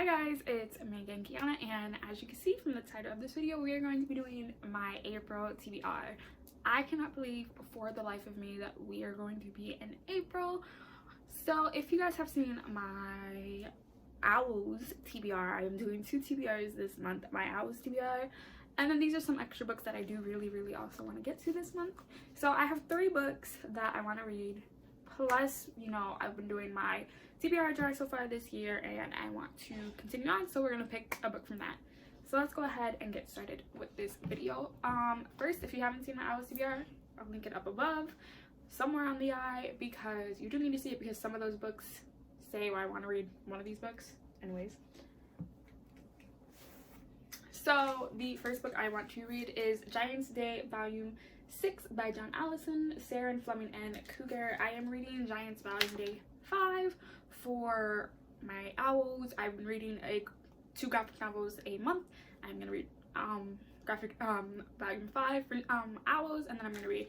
Hi guys, it's Megan Kiana, and as you can see from the title of this video, we are going to be doing my April TBR. I cannot believe for the life of me that we are going to be in April. So if you guys have seen my O.W.Ls TBR, I am doing 2 TBRs this month, my O.W.Ls TBR, and then these are some extra books that I do really also want to get to this month. So I have 3 books that I want to read, plus, you know, I've been doing my TBR jar so far this year and I want to continue on, so we're gonna pick a book from that. So let's go ahead and get started with this video. First, if you haven't seen my O.W.Ls TBR, I'll link it up above somewhere on the eye, because you do need to see it, because some of those books say, well, I want to read one of these books anyways. So the first book I want to read is Giant's Day Volume 6 by John Allison, Sarah and Fleming and Cougar. I am reading Giant's Volume Day 5 for my O.W.Ls. I've been reading 2 graphic novels a month. I'm gonna read volume 5 for O.W.Ls, and then I'm gonna read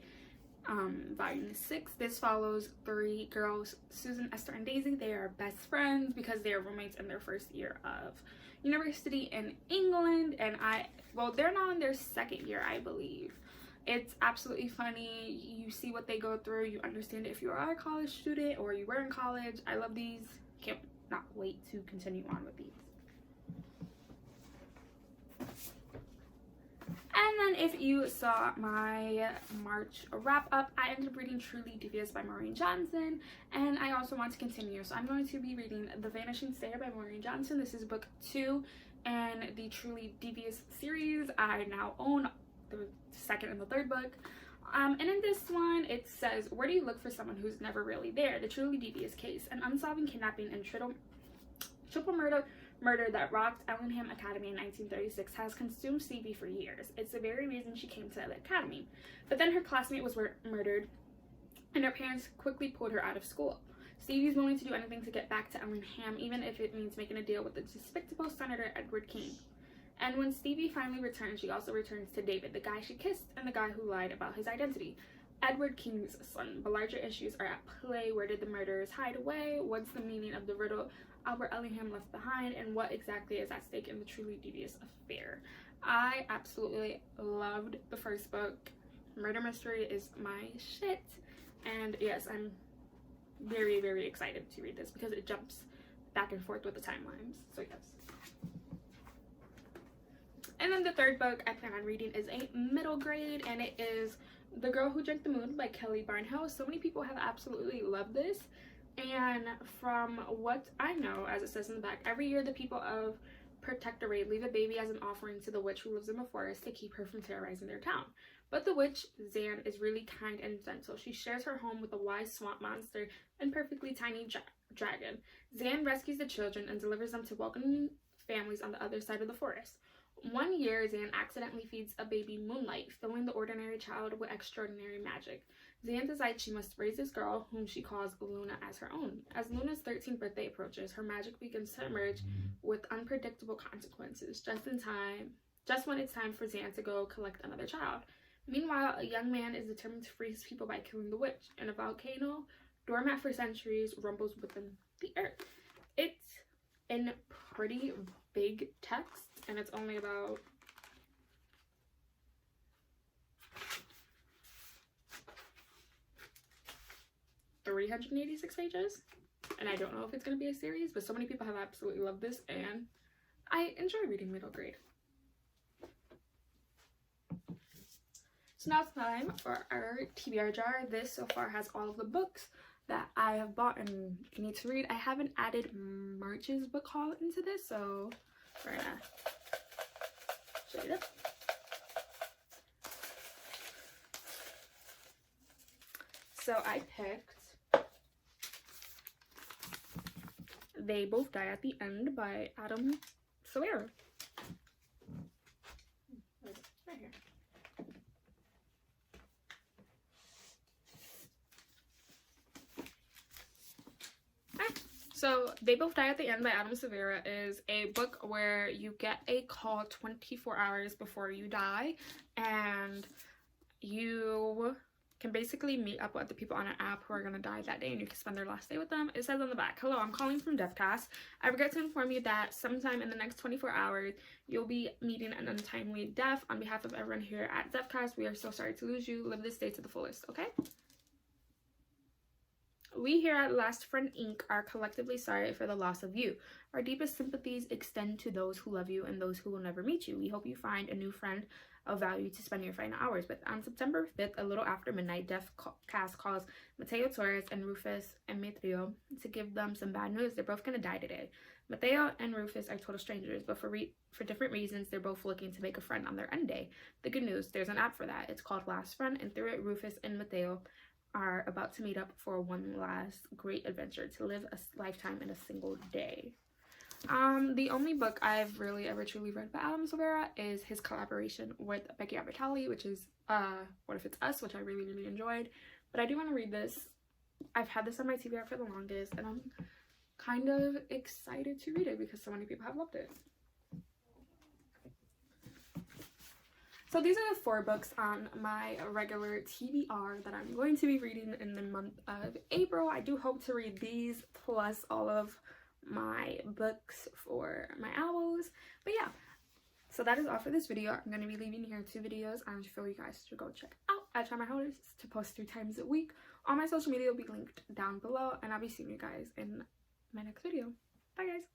volume 6. This follows 3 girls, Susan, Esther, and Daisy. They are best friends because they are roommates in their first year of university in England, and they're now in their 2nd year, I believe. It's absolutely funny. You see what they go through, you understand it if you are a college student or you were in college. I love these. Can't not wait to continue on with these. And then if you saw my March wrap up, I ended up reading Truly Devious by Maureen Johnson, and I also want to continue. So I'm going to be reading The Vanishing Stair by Maureen Johnson. This is book 2 in the Truly Devious series. I now own the 2nd and the 3rd book. And in this one, it says, where do you look for someone who's never really there? The Truly Devious Case, an unsolved kidnapping and triple murder that rocked Ellingham Academy in 1936 has consumed Stevie for years. It's the very reason she came to the academy. But then her classmate was murdered, and her parents quickly pulled her out of school. Stevie's willing to do anything to get back to Ellingham, even if it means making a deal with the despicable Senator Edward King. And when Stevie finally returns, she also returns to David, the guy she kissed and the guy who lied about his identity, Edward King's son. But larger issues are at play. Where did the murderers hide away? What's the meaning of the riddle Albert Ellingham left behind? And what exactly is at stake in the Truly Devious affair? I absolutely loved the first book. Murder mystery is my shit. And yes, I'm very excited to read this because it jumps back and forth with the timelines. So yes. And then the 3rd book I plan on reading is a middle grade, and it is The Girl Who Drank the Moon by Kelly Barnhill. So many people have absolutely loved this, and from what I know, as it says in the back, every year the people of Protectorate leave a baby as an offering to the witch who lives in the forest to keep her from terrorizing their town. But the witch, Zan, is really kind and gentle. She shares her home with a wise swamp monster and perfectly tiny dragon. Zan rescues the children and delivers them to welcoming families on the other side of the forest. One year, Zan accidentally feeds a baby Moonlight, filling the ordinary child with extraordinary magic. Zan decides she must raise this girl, whom she calls Luna, as her own. As Luna's 13th birthday approaches, her magic begins to emerge with unpredictable consequences, just when it's time for Zan to go collect another child. Meanwhile, a young man is determined to free his people by killing the witch, and a volcano, dormant for centuries, rumbles within the earth. It's in pretty big text, and it's only about 386 pages, and I don't know if it's going to be a series, but so many people have absolutely loved this, and I enjoy reading middle grade. So now it's time for our TBR jar. This so far has all of the books that I have bought and need to read. I haven't added March's book haul into this, so we're gonna show you this. So I picked They Both Die at the End by O.W.Ls. Right here. So They Both Die at the End by O.W.Ls. is a book where you get a call 24 hours before you die, and you can basically meet up with the people on an app who are going to die that day, and you can spend their last day with them. It says on the back, "Hello, I'm calling from DeathCast. I regret to inform you that sometime in the next 24 hours, you'll be meeting an untimely death. On behalf of everyone here at DeathCast, we are so sorry to lose you. Live this day to the fullest," okay? "We here at Last Friend Inc. are collectively sorry for the loss of you. Our deepest sympathies extend to those who love you and those who will never meet you. We hope you find a new friend of value to spend your final hours with." On September 5th, a little after midnight, DeathCast calls Mateo Torres and Rufus Emetrio to give them some bad news. They're both going to die today. Mateo and Rufus are total strangers, but for different reasons, they're both looking to make a friend on their end day. The good news, there's an app for that. It's called Last Friend, and through it, Rufus and Mateo are about to meet up for one last great adventure, to live a lifetime in a single day. The only book I've really ever truly read by Adam Silvera is his collaboration with Becky Albertalli, which is What If It's Us, which I really, really enjoyed. But I do want to read this. I've had this on my TBR for the longest, and I'm kind of excited to read it because so many people have loved it. So these are the 4 books on my regular TBR that I'm going to be reading in the month of April. I do hope to read these plus all of my books for my O.W.Ls. But yeah, so that is all for this video. I'm going to be leaving here 2 videos I feel you guys should go check out. I try my hardest to post 3 times a week. All my social media will be linked down below, and I'll be seeing you guys in my next video. Bye guys.